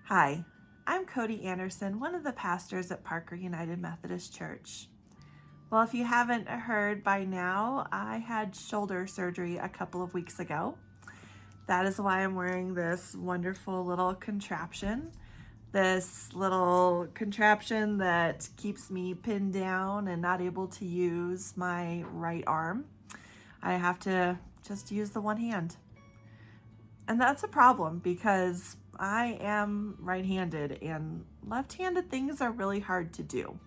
Hi, I'm Cody Anderson, one of the pastors at Parker United Methodist Church. Well, if you haven't heard by now, I had shoulder surgery a couple of weeks ago. That is why I'm wearing this wonderful little contraption. This little contraption that keeps me pinned down and not able to use my right arm. I have to just use the one hand. And that's a problem because I am right-handed and left-handed things are really hard to do.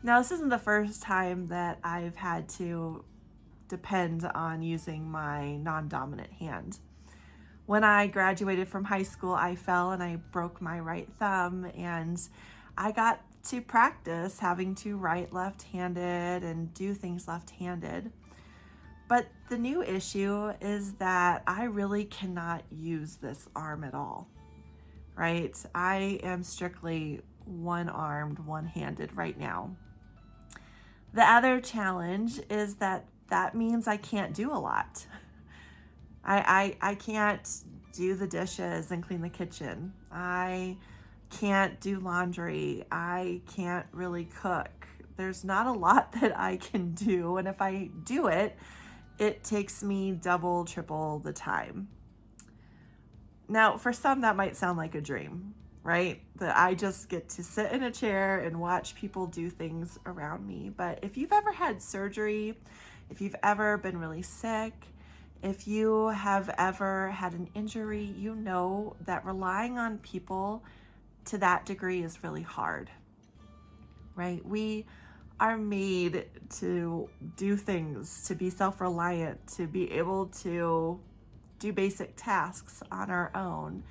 Now, this isn't the first time that I've had to depend on using my non-dominant hand. When I graduated from high school, I fell and I broke my right thumb, and I got to practice having to write left-handed and do things left-handed. But the new issue is that I really cannot use this arm at all, right? I am strictly one-armed, one-handed right now. The other challenge is that means I can't do a lot. I can't do the dishes and clean the kitchen. I can't do laundry. I can't really cook. There's not a lot that I can do, and if I do it, it takes me double, triple the time. Now, for some, that might sound like a dream, right? That I just get to sit in a chair and watch people do things around me. But if you've ever had surgery, if you've ever been really sick, if you have ever had an injury, you know that relying on people to that degree is really hard, right? We are made to do things, to be self-reliant, to be able to do basic tasks on our own.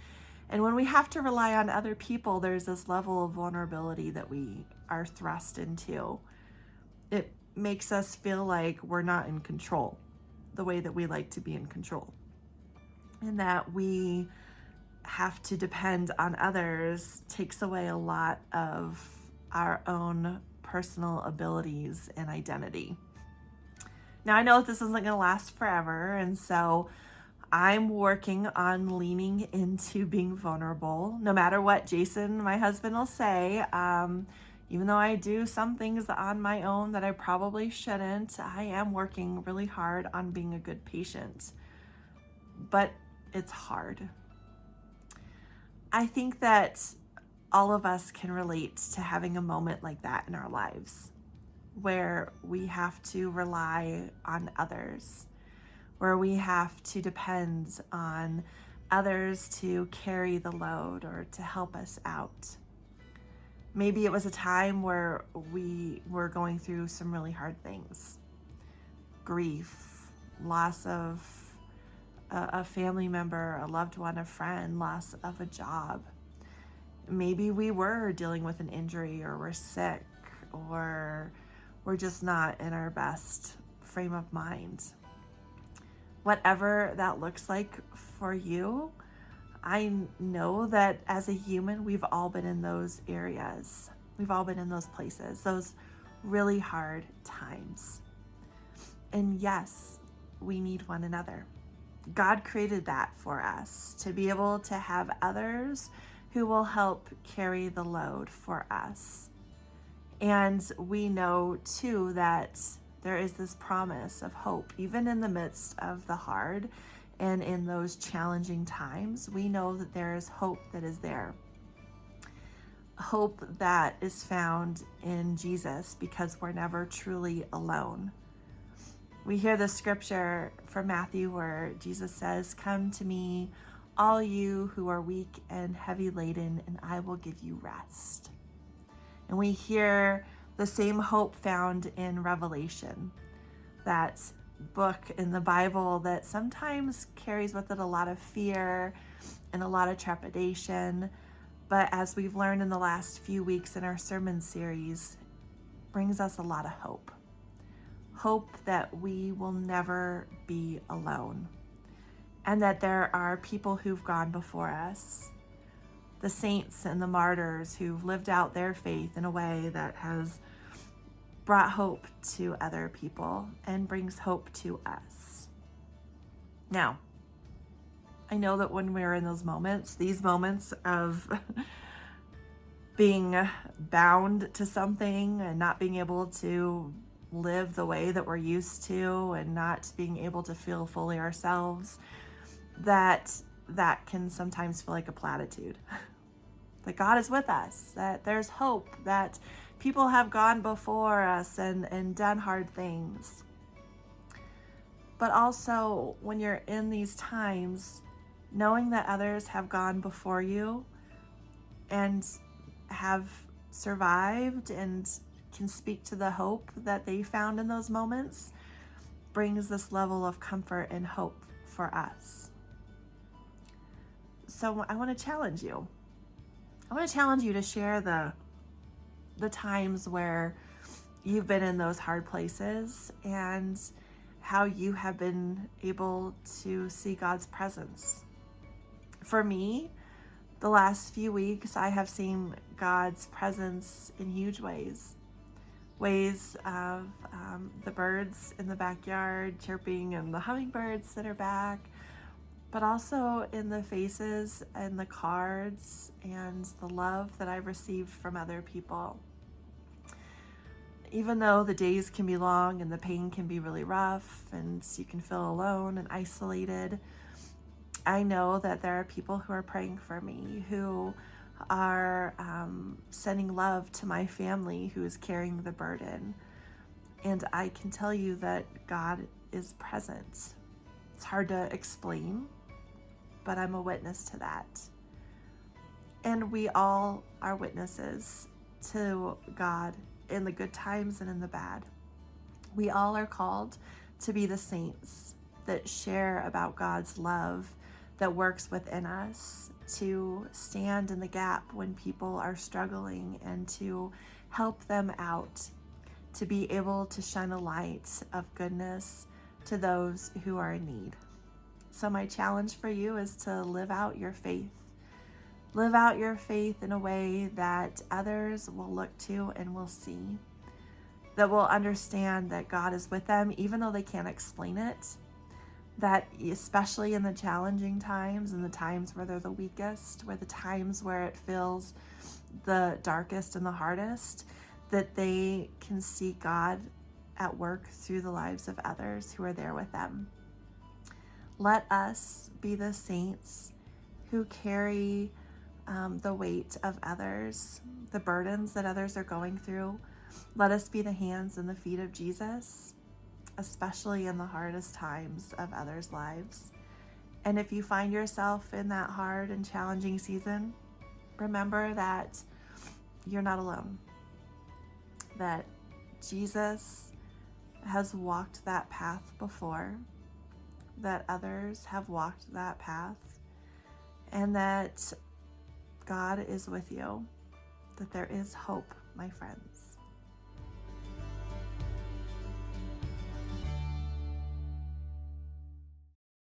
And when we have to rely on other people, there's this level of vulnerability that we are thrust into. It makes us feel like we're not in control the way that we like to be in control. And that we have to depend on others takes away a lot of our own personal abilities and identity. Now, I know this isn't going to last forever, and so I'm working on leaning into being vulnerable, no matter what Jason, my husband, will say. Even though I do some things on my own that I probably shouldn't, I am working really hard on being a good patient. But it's hard. I think that all of us can relate to having a moment like that in our lives, where we have to rely on others, where we have to depend on others to carry the load or to help us out. Maybe it was a time where we were going through some really hard things. Grief, loss of a family member, a loved one, a friend, loss of a job. Maybe we were dealing with an injury, or we're sick, or we're just not in our best frame of mind. Whatever that looks like for you, I know that as a human, we've all been in those areas. We've all been in those places, those really hard times. And yes, we need one another. God created that for us, to be able to have others who will help carry the load for us. And we know too that there is this promise of hope, even in the midst of the hard and in those challenging times. We know that there is hope that is there. Hope that is found in Jesus, because we're never truly alone. We hear the scripture from Matthew where Jesus says, "Come to me, all you who are weak and heavy laden, and I will give you rest." And we hear the same hope found in Revelation, that book in the Bible that sometimes carries with it a lot of fear and a lot of trepidation, but as we've learned in the last few weeks in our sermon series, brings us a lot of hope. Hope that we will never be alone, and that there are people who've gone before us, the saints and the martyrs who've lived out their faith in a way that has brought hope to other people and brings hope to us. Now, I know that when we're in those moments, these moments of being bound to something and not being able to live the way that we're used to and not being able to feel fully ourselves, that can sometimes feel like a platitude. That God is with us, that there's hope, that people have gone before us and done hard things. But also, when you're in these times, knowing that others have gone before you and have survived and can speak to the hope that they found in those moments brings this level of comfort and hope for us. So I want to challenge you. I want to challenge you to share the times where you've been in those hard places and how you have been able to see God's presence. For me, the last few weeks, I have seen God's presence in huge ways. Ways of the birds in the backyard chirping and the hummingbirds that are back, but also in the faces and the cards and the love that I've received from other people. Even though the days can be long and the pain can be really rough and you can feel alone and isolated, I know that there are people who are praying for me, who are sending love to my family who is carrying the burden. And I can tell you that God is present. It's hard to explain, but I'm a witness to that. And we all are witnesses to God in the good times and in the bad. We all are called to be the saints that share about God's love that works within us, to stand in the gap when people are struggling and to help them out, to be able to shine a light of goodness to those who are in need. So my challenge for you is to live out your faith. Live out your faith in a way that others will look to and will see, that will understand that God is with them, even though they can't explain it, that especially in the challenging times and the times where they're the weakest, where the times where it feels the darkest and the hardest, that they can see God at work through the lives of others who are there with them. Let us be the saints who carry the weight of others, the burdens that others are going through. Let us be the hands and the feet of Jesus, especially in the hardest times of others' lives. And if you find yourself in that hard and challenging season, remember that you're not alone, that Jesus has walked that path before, that others have walked that path, and that God is with you, that there is hope, my friends.